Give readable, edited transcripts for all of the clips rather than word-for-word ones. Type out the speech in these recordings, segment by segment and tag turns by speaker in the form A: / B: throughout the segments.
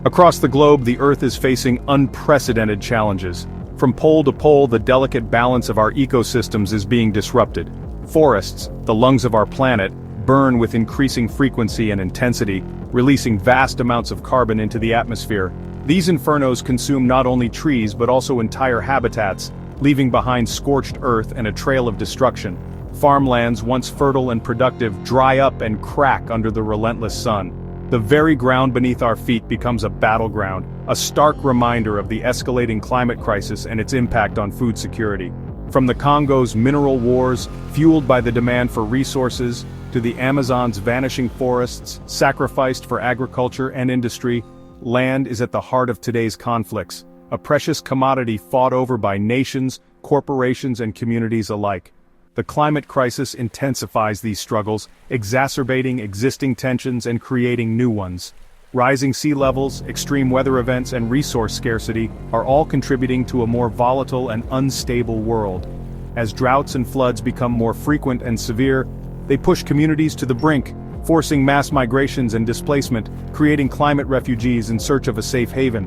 A: Across the globe, the Earth is facing unprecedented challenges. From pole to pole, the delicate balance of our ecosystems is being disrupted. Forests, the lungs of our planet, burn with increasing frequency and intensity, releasing vast amounts of carbon into the atmosphere. These infernos consume not only trees but also entire habitats, leaving behind scorched earth and a trail of destruction. Farmlands, once fertile and productive, dry up and crack under the relentless sun. The very ground beneath our feet becomes a battleground, a stark reminder of the escalating climate crisis and its impact on food security. From the Congo's mineral wars, fueled by the demand for resources, to the Amazon's vanishing forests, sacrificed for agriculture and industry, land is at the heart of today's conflicts, a precious commodity fought over by nations, corporations, and communities alike. The climate crisis intensifies these struggles, exacerbating existing tensions and creating new ones. Rising sea levels, extreme weather events, and resource scarcity are all contributing to a more volatile and unstable world. As droughts and floods become more frequent and severe, they push communities to the brink, forcing mass migrations and displacement, creating climate refugees in search of a safe haven.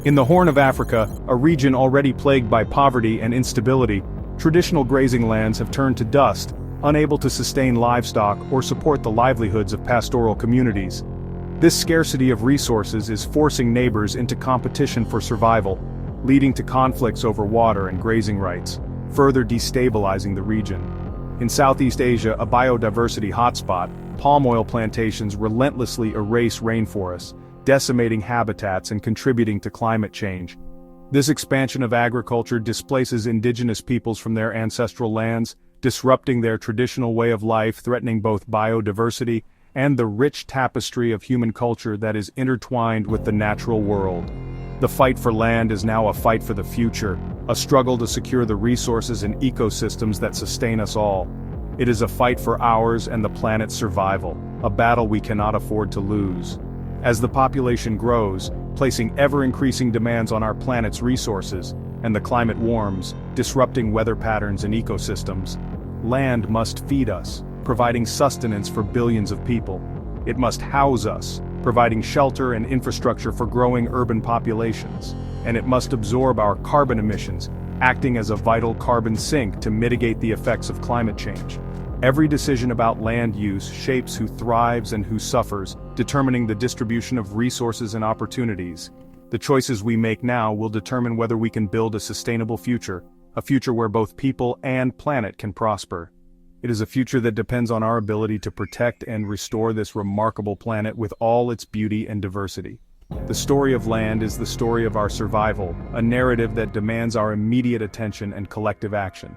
A: In the Horn of Africa, a region already plagued by poverty and instability, traditional grazing lands have turned to dust, unable to sustain livestock or support the livelihoods of pastoral communities. This scarcity of resources is forcing neighbors into competition for survival, leading to conflicts over water and grazing rights, further destabilizing the region. In Southeast Asia, a biodiversity hotspot, palm oil plantations relentlessly erase rainforests, decimating habitats and contributing to climate change. This expansion of agriculture displaces indigenous peoples from their ancestral lands, disrupting their traditional way of life, threatening both biodiversity and the rich tapestry of human culture that is intertwined with the natural world. The fight for land is now a fight for the future, a struggle to secure the resources and ecosystems that sustain us all. It is a fight for ours and the planet's survival, a battle we cannot afford to lose. As the population grows, placing ever-increasing demands on our planet's resources, and the climate warms, disrupting weather patterns and ecosystems, land must feed us, providing sustenance for billions of people. It must house us, providing shelter and infrastructure for growing urban populations. And it must absorb our carbon emissions, acting as a vital carbon sink to mitigate the effects of climate change. Every decision about land use shapes who thrives and who suffers, determining the distribution of resources and opportunities. The choices we make now will determine whether we can build a sustainable future, a future where both people and planet can prosper. It is a future that depends on our ability to protect and restore this remarkable planet with all its beauty and diversity. The story of land is the story of our survival, a narrative that demands our immediate attention and collective action.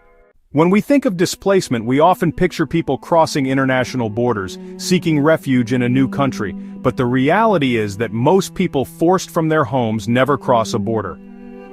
A: When we think of displacement, we often picture people crossing international borders, seeking refuge in a new country, but the reality is that most people forced from their homes never cross a border.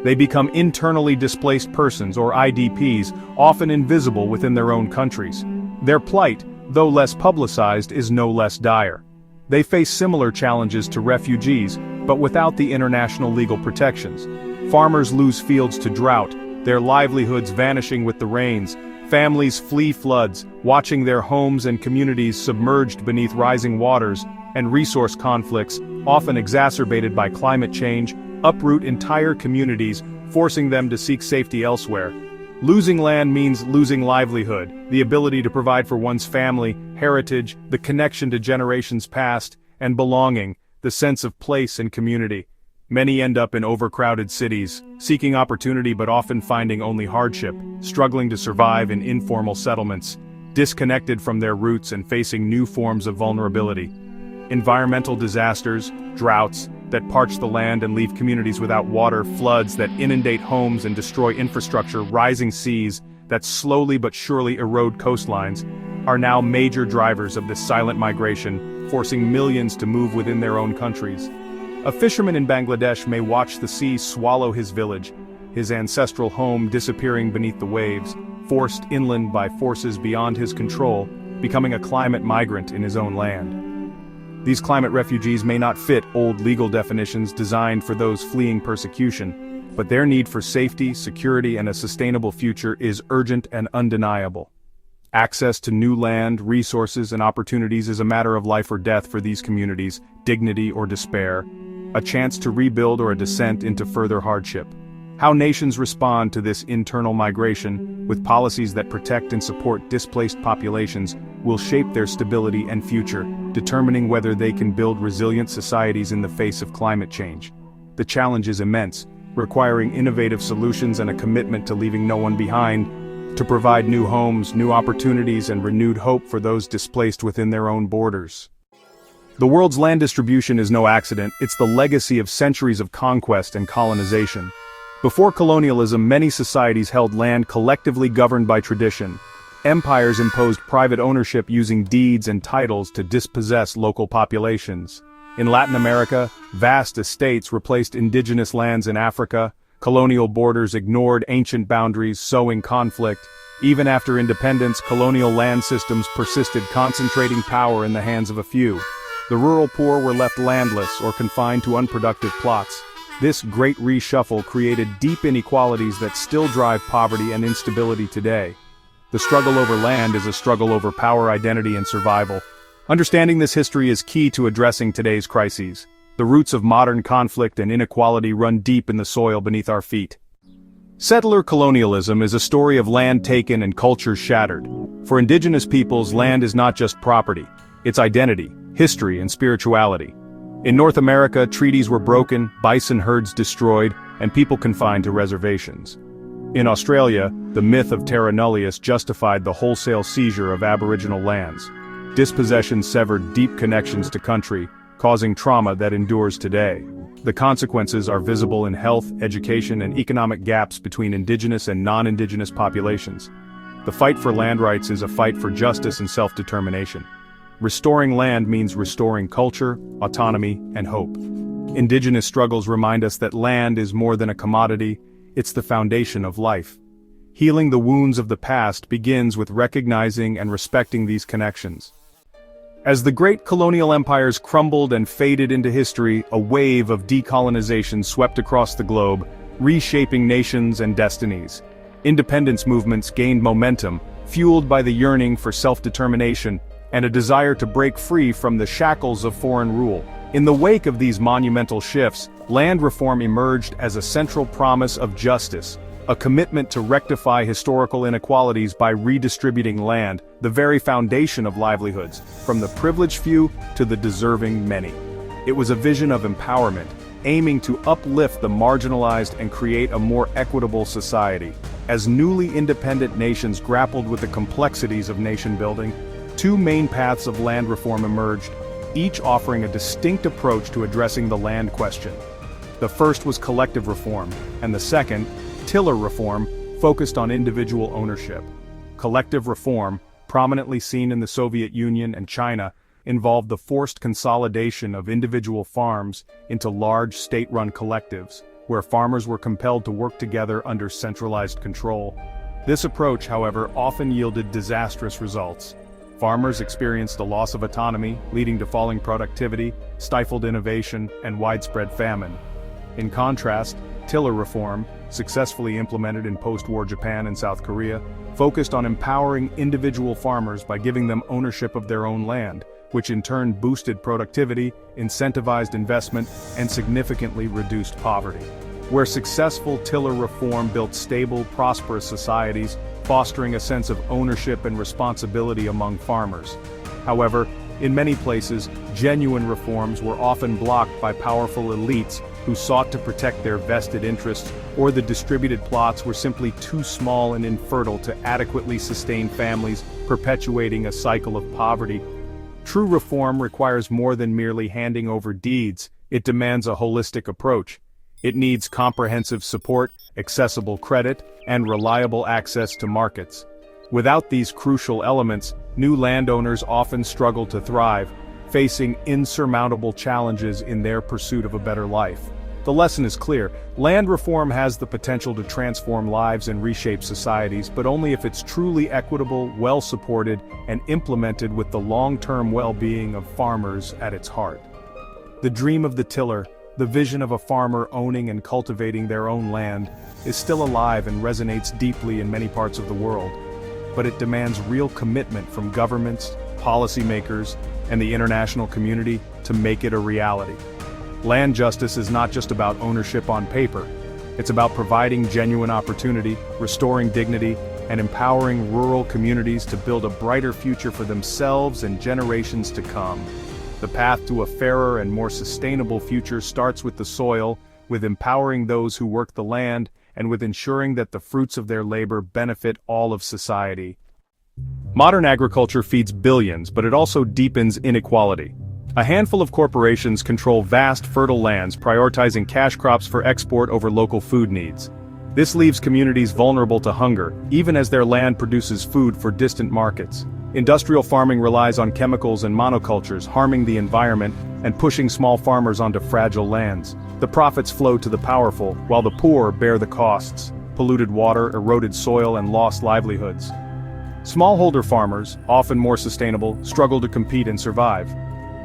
A: They become internally displaced persons, or IDPs, often invisible within their own countries. Their plight, though less publicized, is no less dire. They face similar challenges to refugees, but without the international legal protections. Farmers lose fields to drought, their livelihoods vanishing with the rains. Families flee floods, watching their homes and communities submerged beneath rising waters, and resource conflicts, often exacerbated by climate change, uproot entire communities, forcing them to seek safety elsewhere. Losing land means losing livelihood, the ability to provide for one's family, heritage, the connection to generations past, and belonging, the sense of place and community. Many end up in overcrowded cities, seeking opportunity but often finding only hardship, struggling to survive in informal settlements, disconnected from their roots and facing new forms of vulnerability. Environmental disasters, droughts that parch the land and leave communities without water, floods that inundate homes and destroy infrastructure, rising seas that slowly but surely erode coastlines, are now major drivers of this silent migration, forcing millions to move within their own countries. A fisherman in Bangladesh may watch the sea swallow his village, his ancestral home disappearing beneath the waves, forced inland by forces beyond his control, becoming a climate migrant in his own land. These climate refugees may not fit old legal definitions designed for those fleeing persecution, but their need for safety, security, and a sustainable future is urgent and undeniable. Access to new land, resources, and opportunities is a matter of life or death for these communities, dignity or despair. a chance to rebuild or a descent into further hardship. How nations respond to this internal migration, with policies that protect and support displaced populations, will shape their stability and future, determining whether they can build resilient societies in the face of climate change. The challenge is immense, requiring innovative solutions and a commitment to leaving no one behind, to provide new homes, new opportunities, and renewed hope for those displaced within their own borders. The world's land distribution is no accident, it's the legacy of centuries of conquest and colonization. Before colonialism, many societies held land collectively governed by tradition. Empires imposed private ownership using deeds and titles to dispossess local populations. In Latin America, vast estates replaced indigenous lands in Africa. Colonial borders ignored ancient boundaries, sowing conflict. Even after independence, colonial land systems persisted, concentrating power in the hands of a few. The rural poor were left landless or confined to unproductive plots. This great reshuffle created deep inequalities that still drive poverty and instability today. The struggle over land is a struggle over power, identity, and survival. Understanding this history is key to addressing today's crises. The roots of modern conflict and inequality run deep in the soil beneath our feet. Settler colonialism is a story of land taken and cultures shattered. For indigenous peoples, land is not just property, it's identity, history, and spirituality. In North America, treaties were broken, bison herds destroyed, and people confined to reservations. In Australia, the myth of terra nullius justified the wholesale seizure of Aboriginal lands. Dispossession severed deep connections to country, causing trauma that endures today. The consequences are visible in health, education, and economic gaps between indigenous and non-indigenous populations. The fight for land rights is a fight for justice and self-determination. Restoring land means restoring culture, autonomy, and hope. Indigenous struggles remind us that land is more than a commodity, it's the foundation of life. Healing the wounds of the past begins with recognizing and respecting these connections. As the great colonial empires crumbled and faded into history, a wave of decolonization swept across the globe, reshaping nations and destinies. Independence movements gained momentum, fueled by the yearning for self-determination and a desire to break free from the shackles of foreign rule. In the wake of these monumental shifts, land reform emerged as a central promise of justice, a commitment to rectify historical inequalities by redistributing land, the very foundation of livelihoods, from the privileged few to the deserving many. It was a vision of empowerment, aiming to uplift the marginalized and create a more equitable society. As newly independent nations grappled with the complexities of nation-building, two main paths of land reform emerged, each offering a distinct approach to addressing the land question. The first was collective reform, and the second, tiller reform, focused on individual ownership. Collective reform, prominently seen in the Soviet Union and China, involved the forced consolidation of individual farms into large state-run collectives, where farmers were compelled to work together under centralized control. This approach, however, often yielded disastrous results. Farmers experienced a loss of autonomy, leading to falling productivity, stifled innovation, and widespread famine. In contrast, tiller reform, successfully implemented in post-war Japan and South Korea, focused on empowering individual farmers by giving them ownership of their own land, which in turn boosted productivity, incentivized investment, and significantly reduced poverty. Where successful tiller reform built stable, prosperous societies, fostering a sense of ownership and responsibility among farmers. However, in many places, genuine reforms were often blocked by powerful elites who sought to protect their vested interests, or the distributed plots were simply too small and infertile to adequately sustain families, perpetuating a cycle of poverty. True reform requires more than merely handing over deeds, it demands a holistic approach. It needs comprehensive support, accessible credit, and reliable access to markets. Without these crucial elements, new landowners often struggle to thrive, facing insurmountable challenges in their pursuit of a better life. The lesson is clear: land reform has the potential to transform lives and reshape societies, but only if it's truly equitable, well-supported, and implemented with the long-term well-being of farmers at its heart. The dream of the tiller, the vision of a farmer owning and cultivating their own land, is still alive and resonates deeply in many parts of the world. But it demands real commitment from governments, policymakers, and the international community to make it a reality. Land justice is not just about ownership on paper. It's about providing genuine opportunity, restoring dignity, and empowering rural communities to build a brighter future for themselves and generations to come. The path to a fairer and more sustainable future starts with the soil, with empowering those who work the land, and with ensuring that the fruits of their labor benefit all of society. Modern agriculture feeds billions, but it also deepens inequality. A handful of corporations control vast fertile lands, prioritizing cash crops for export over local food needs. This leaves communities vulnerable to hunger, even as their land produces food for distant markets. Industrial farming relies on chemicals and monocultures, harming the environment and pushing small farmers onto fragile lands. The profits flow to the powerful, while the poor bear the costs: polluted water, eroded soil, and lost livelihoods. Smallholder farmers, often more sustainable, struggle to compete and survive.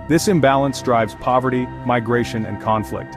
A: This imbalance drives poverty, migration, and conflict.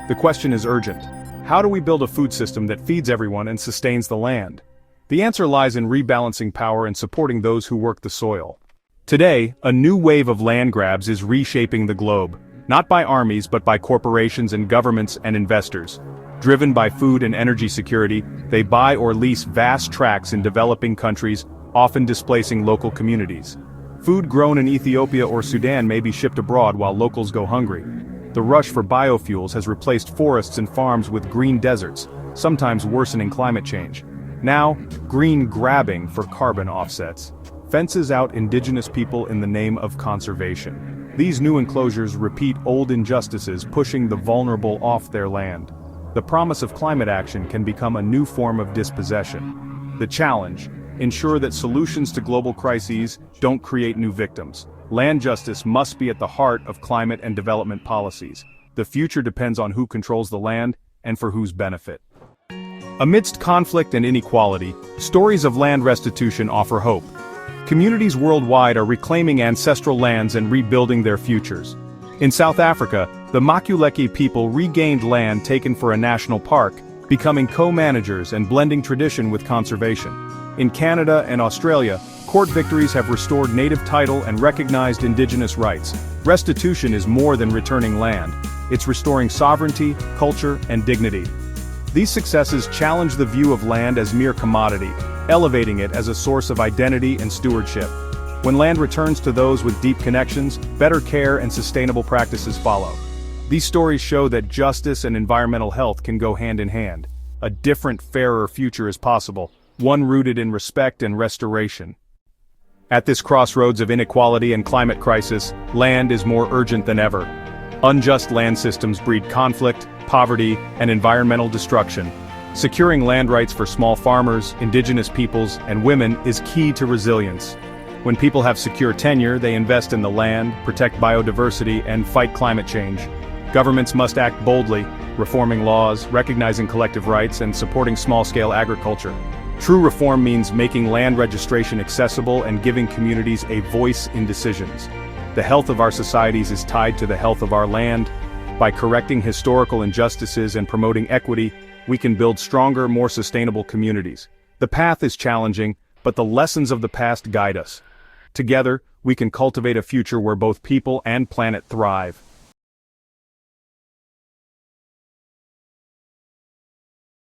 A: The question is urgent. How do we build a food system that feeds everyone and sustains the land? The answer lies in rebalancing power and supporting those who work the soil. Today, a new wave of land grabs is reshaping the globe, not by armies but by corporations and governments and investors. Driven by food and energy security, they buy or lease vast tracts in developing countries, often displacing local communities. Food grown in Ethiopia or Sudan may be shipped abroad while locals go hungry. The rush for biofuels has replaced forests and farms with green deserts, sometimes worsening climate change. Now, green grabbing for carbon offsets fences out indigenous people in the name of conservation. These new enclosures repeat old injustices, pushing the vulnerable off their land. The promise of climate action can become a new form of dispossession. The challenge: ensure that solutions to global crises don't create new victims. Land justice must be at the heart of climate and development policies. The future depends on who controls the land and for whose benefit. Amidst conflict and inequality, stories of land restitution offer hope. Communities worldwide are reclaiming ancestral lands and rebuilding their futures. In South Africa, the Makuleke people regained land taken for a national park, becoming co-managers and blending tradition with conservation. In Canada and Australia, court victories have restored native title and recognized indigenous rights. Restitution is more than returning land. It's restoring sovereignty, culture, and dignity. These successes challenge the view of land as mere commodity, elevating it as a source of identity and stewardship. When land returns to those with deep connections, better care and sustainable practices follow. These stories show that justice and environmental health can go hand in hand. A different, fairer future is possible, one rooted in respect and restoration. At this crossroads of inequality and climate crisis, land is more urgent than ever. Unjust land systems breed conflict, poverty, and environmental destruction. Securing land rights for small farmers, indigenous peoples, and women is key to resilience. When people have secure tenure, they invest in the land, protect biodiversity, and fight climate change. Governments must act boldly, reforming laws, recognizing collective rights, and supporting small-scale agriculture. True reform means making land registration accessible and giving communities a voice in decisions. The health of our societies is tied to the health of our land. By correcting historical injustices and promoting equity, we can build stronger, more sustainable communities. The path is challenging, but the lessons of the past guide us. Together, we can cultivate a future where both people and planet thrive.